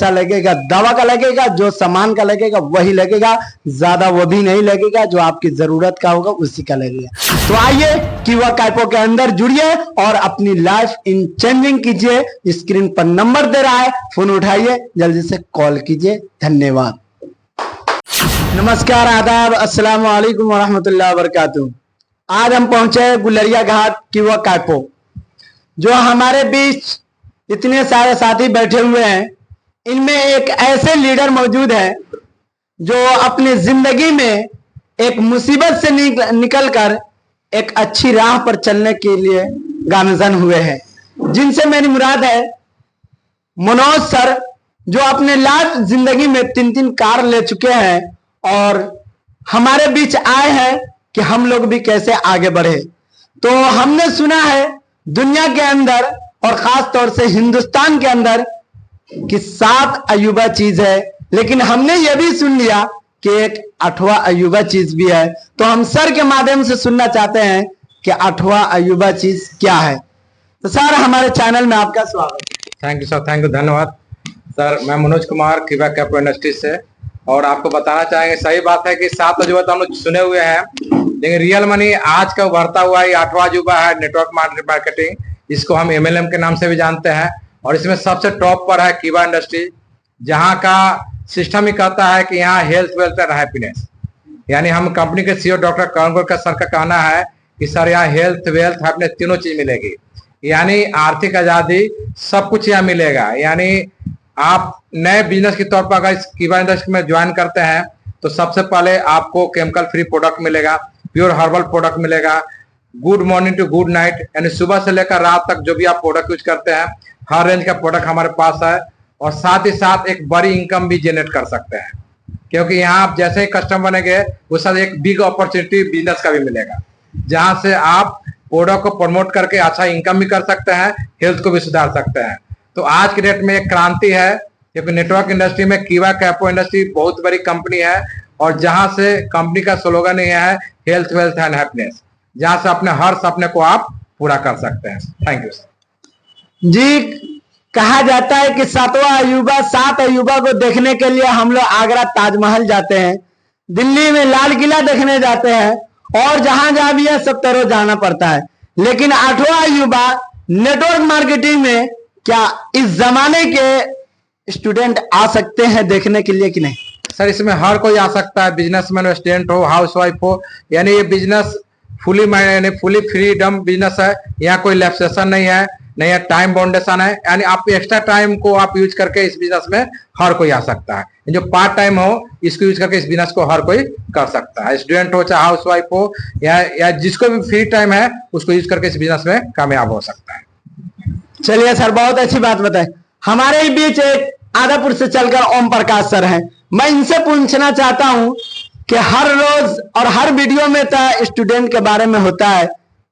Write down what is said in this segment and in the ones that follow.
अच्छा लगेगा, दवा का लगेगा, जो सामान का लगेगा वही लगेगा, ज्यादा वो भी नहीं लगेगा, जो आपकी जरूरत का होगा उसी का लगेगा। तो आइए किवा कैपो के अंदर जुड़िए और अपनी लाइफ इन चेंजिंग कीजिए। स्क्रीन पर नंबर दे रहा है, फोन उठाइए, जल्दी से कॉल कीजिए। धन्यवाद। नमस्कार, आदाब, अस्सलाम वालेकुम वरहमतुल्लाहि वबरकातुहू। आज हम पहुंचे गुलरिया घाट किवा कैपो। जो हमारे बीच इतने सारे साथी बैठे हुए हैं, इनमें एक ऐसे लीडर मौजूद है जो अपनी जिंदगी में एक मुसीबत से निकलकर एक अच्छी राह पर चलने के लिए गामजन हुए हैं। जिनसे मेरी मुराद है मनोज सर, जो अपने लाइफ जिंदगी में 3 कार ले चुके हैं और हमारे बीच आए हैं कि हम लोग भी कैसे आगे बढ़े। तो हमने सुना है दुनिया के अंदर और खास तौर से हिंदुस्तान के अंदर कि 7 अयूबा चीज है, लेकिन हमने यह भी सुन लिया कि एक 8वां अयूबा चीज भी है। तो हम सर के माध्यम से सुनना चाहते हैं कि 8वां अयूबा चीज क्या है। तो सर, हमारे चैनल में आपका स्वागत है। Thank you sir, thank you, धन्यवाद सर। मैं मनोज कुमार किवा कैपो इंडस्ट्री से, और आपको बताना चाहेंगे, सही बात है कि 7 अजूबा तो हम लोग सुने हुए हैं, लेकिन रियल मनी आज का उभरता हुआ ये 8वां अजूबा है नेटवर्क मार्केटिंग। इसको हम MLM के नाम से भी जानते हैं, और इसमें सबसे टॉप पर है किवा इंडस्ट्री, जहां का सिस्टम ही कहता है कि यहाँ हेल्थ, वेल्थ एंड हैप्पीनेस। यानी हम कंपनी के CEO डॉक्टर करण का सर का कहना है कि सर यहाँ हेल्थ, वेल्थ, हैप्पीनेस तीनों चीज मिलेगी। यानी आर्थिक आजादी, सब कुछ यहाँ मिलेगा। यानी आप नए बिजनेस के तौर पर अगर इस किवा इंडस्ट्री में ज्वाइन करते हैं तो सबसे पहले आपको केमिकल फ्री प्रोडक्ट मिलेगा, प्योर हर्बल प्रोडक्ट मिलेगा, good morning to good night, यानी सुबह से लेकर रात तक जो भी आप प्रोडक्ट यूज करते हैं हर रेंज का प्रोडक्ट हमारे पास है। और साथ ही साथ एक बड़ी इनकम भी जनरेट कर सकते हैं, क्योंकि यहाँ आप जैसे ही कस्टमर बनेंगे उस साथ एक बिग अपॉर्चुनिटी बिजनेस का भी मिलेगा, जहां से आप प्रोडक्ट को प्रमोट करके अच्छा इनकम भी कर सकते हैं, हेल्थ को भी सुधार सकते हैं। तो आज के डेट में एक क्रांति है, क्योंकि नेटवर्क इंडस्ट्री में किवा कैपो इंडस्ट्री बहुत बड़ी कंपनी है, और जहां से कंपनी का स्लोगन ही है हेल्थ, वेल्थ एंड हैप्पीनेस, जहां से अपने हर सपने को आप पूरा कर सकते हैं। Thank you sir. जी, कहा जाता है कि 7वां अयूबा, 7 अयूबा को देखने के लिए हम लोग आगरा ताजमहल जाते हैं, दिल्ली में लाल किला देखने जाते हैं, और जहां जहां भी है सब तरह जाना पड़ता है। लेकिन 8वां अयूबा नेटवर्क मार्केटिंग में क्या इस जमाने के स्टूडेंट आ सकते हैं देखने के लिए कि नहीं? सर, इसमें हर कोई आ सकता है, बिजनेसमैन हो, स्टूडेंट हो, हाउसवाइफ हो। यानी ये बिजनेस फुली फ्रीडम बिजनेस है। यहाँ कोई लैप्सेशन नहीं है, नहीं है टाइम बाउंडेशन है। यानी आप एक्स्ट्रा टाइम को आप यूज करके इस बिजनेस में हर कोई आ सकता है। जो पार्ट टाइम हो इसको यूज करके इस बिजनेस को हर कोई कर सकता है, स्टूडेंट हो चाहे हाउसवाइफ हो, या जिसको भी फ्री टाइम है उसको यूज करके इस बिजनेस में कामयाब हो सकता है। चलिए सर, बहुत अच्छी बात बताए। हमारे ही बीच एक आदापुर से चलकर ओम प्रकाश सर हैं। मैं इनसे पूछना चाहता हूं कि हर रोज और हर वीडियो में तो स्टूडेंट के बारे में होता है,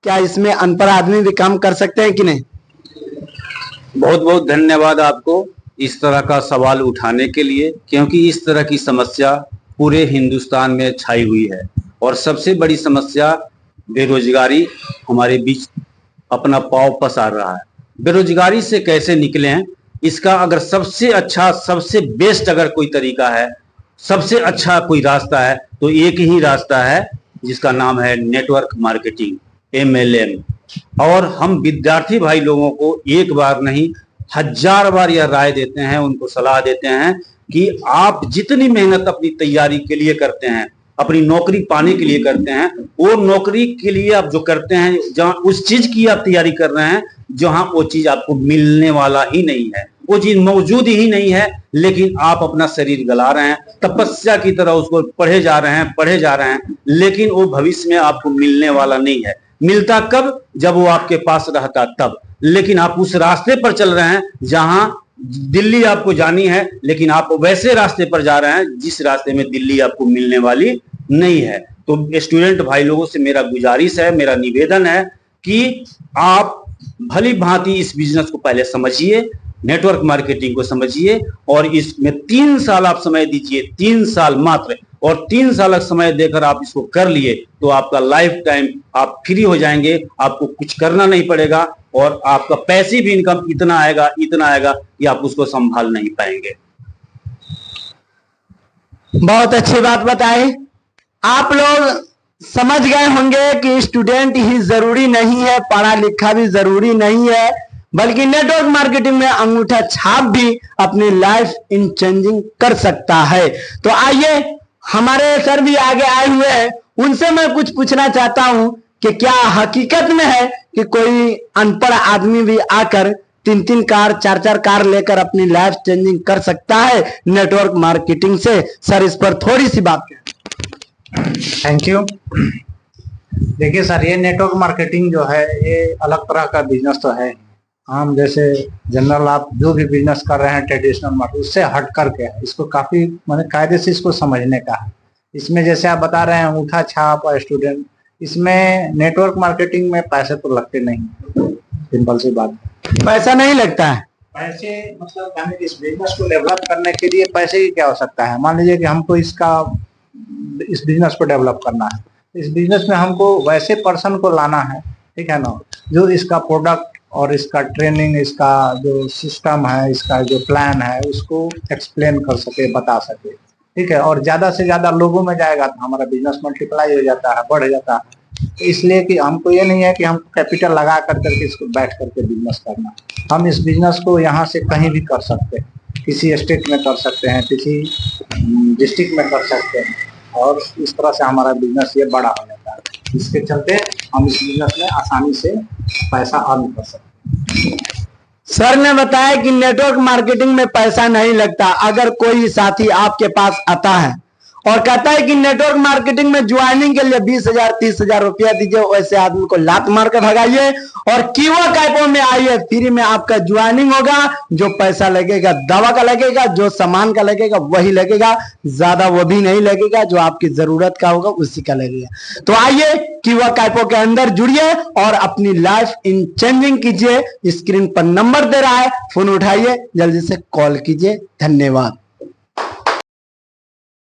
क्या इसमें अनपढ़ आदमी भी काम कर सकते हैं कि नहीं? बहुत बहुत धन्यवाद आपको इस तरह का सवाल उठाने के लिए, क्योंकि इस तरह की समस्या पूरे हिंदुस्तान में छाई हुई है, और सबसे बड़ी समस्या बेरोजगारी हमारे बीच अपना पांव पसार रहा है। बेरोजगारी से कैसे निकले हैं, इसका अगर सबसे अच्छा, सबसे बेस्ट अगर कोई तरीका है, सबसे अच्छा कोई रास्ता है, तो एक ही रास्ता है जिसका नाम है नेटवर्क मार्केटिंग, MLM। और हम विद्यार्थी भाई लोगों को एक बार नहीं 1000 बार यह राय देते हैं, उनको सलाह देते हैं कि आप जितनी मेहनत अपनी तैयारी के लिए करते हैं, अपनी नौकरी पाने के लिए करते हैं, वो नौकरी के लिए आप जो करते हैं, जहां उस चीज की आप तैयारी कर रहे हैं जहां वो चीज आपको मिलने वाला ही नहीं है, वो चीज मौजूद ही नहीं है, लेकिन आप अपना शरीर गला रहे हैं, तपस्या की तरह उसको पढ़े जा रहे हैं, लेकिन वो भविष्य में आपको मिलने वाला नहीं है। मिलता कब? जब वो आपके पास रहता तब। लेकिन आप उस रास्ते पर चल रहे हैं जहां दिल्ली आपको जानी है, लेकिन आप वैसे रास्ते पर जा रहे हैं जिस रास्ते में दिल्ली आपको मिलने वाली नहीं है। तो स्टूडेंट भाई लोगों से मेरा गुजारिश है, मेरा निवेदन है कि आप भली भांति इस बिजनेस को पहले समझिए, नेटवर्क मार्केटिंग को समझिए, और इसमें 3 साल आप समय दीजिए, 3 साल मात्र, और 3 साल समय देकर आप इसको कर लिए तो आपका लाइफ टाइम आप फ्री हो जाएंगे, आपको कुछ करना नहीं पड़ेगा, और आपका पैसिव इनकम इतना आएगा कि आप उसको संभाल नहीं पाएंगे। बहुत अच्छी बात बताई। आप लोग समझ गए होंगे कि स्टूडेंट ही जरूरी नहीं है, पढ़ा लिखा भी जरूरी नहीं है, बल्कि नेटवर्क मार्केटिंग में अंगूठा छाप भी अपनी लाइफ इन चेंजिंग कर सकता है। तो आइए, हमारे सर भी आगे आए हुए हैं, उनसे मैं कुछ पूछना चाहता हूं कि क्या हकीकत में है कि कोई अनपढ़ आदमी भी आकर 3-3 कार 4-4 कार लेकर अपनी लाइफ चेंजिंग कर सकता है नेटवर्क मार्केटिंग से? सर, इस पर थोड़ी सी बात करें। Thank you. देखिए सर, ये नेटवर्क मार्केटिंग जो है ये अलग तरह का बिजनेस तो है। हम जैसे जनरल आप जो भी बिजनेस कर रहे हैं ट्रेडिशनल मार्केट, उससे हट करके है। इसको काफी माने कायदे से इसको समझने का है। इसमें जैसे आप बता रहे हैं अंगूठा छाप और स्टूडेंट, इसमें नेटवर्क मार्केटिंग में पैसे तो लगते नहीं, सिंपल सी बात। पैसा नहीं लगता है? पैसे मतलब हमें इस बिजनेस को डेवलप करने के लिए पैसे की क्या आवश्यकता है। मान लीजिए कि हमको इस बिजनेस को डेवलप करना है, इस बिजनेस में हमको वैसे पर्सन को लाना है, ठीक है ना, जो इसका प्रोडक्ट और इसका ट्रेनिंग, इसका जो सिस्टम है, इसका जो प्लान है, उसको एक्सप्लेन कर सके, बता सके, ठीक है। और ज्यादा से ज्यादा लोगों में जाएगा तो हमारा बिजनेस मल्टीप्लाई हो जाता है, बढ़ जाता है। तो इसलिए कि हमको ये नहीं है कि हम कैपिटल लगा करके इसको बैठ करके बिजनेस करना। हम इस बिजनेस को यहाँ से कहीं भी कर सकते हैं, किसी स्टेट में कर सकते हैं, किसी डिस्ट्रिक्ट में कर सकते हैं, और इस तरह से हमारा बिजनेस ये बड़ा हो जाता है। इसके चलते हम इस बिजनेस में आसानी से पैसा अर्न कर सकते हैं। सर ने बताया कि नेटवर्क मार्केटिंग में पैसा नहीं लगता। अगर कोई साथी आपके पास आता है और कहता है कि नेटवर्क मार्केटिंग में ज्वाइनिंग के लिए 20,000 30,000 रुपया दीजिए, वैसे आदमी को लात मार कर भगाइए और कीवा कैपो में आइए, फ्री में आपका ज्वाइनिंग होगा। जो पैसा लगेगा दवा का लगेगा, जो सामान का लगेगा वही लगेगा, ज्यादा वो भी नहीं लगेगा, जो आपकी जरूरत का होगा उसी का लगेगा। तो आइए, कीवा कैपो के अंदर जुड़िए और अपनी लाइफ इन चेंजिंग कीजिए। स्क्रीन पर नंबर दे रहा है, फोन उठाइए, जल्दी से कॉल कीजिए। धन्यवाद।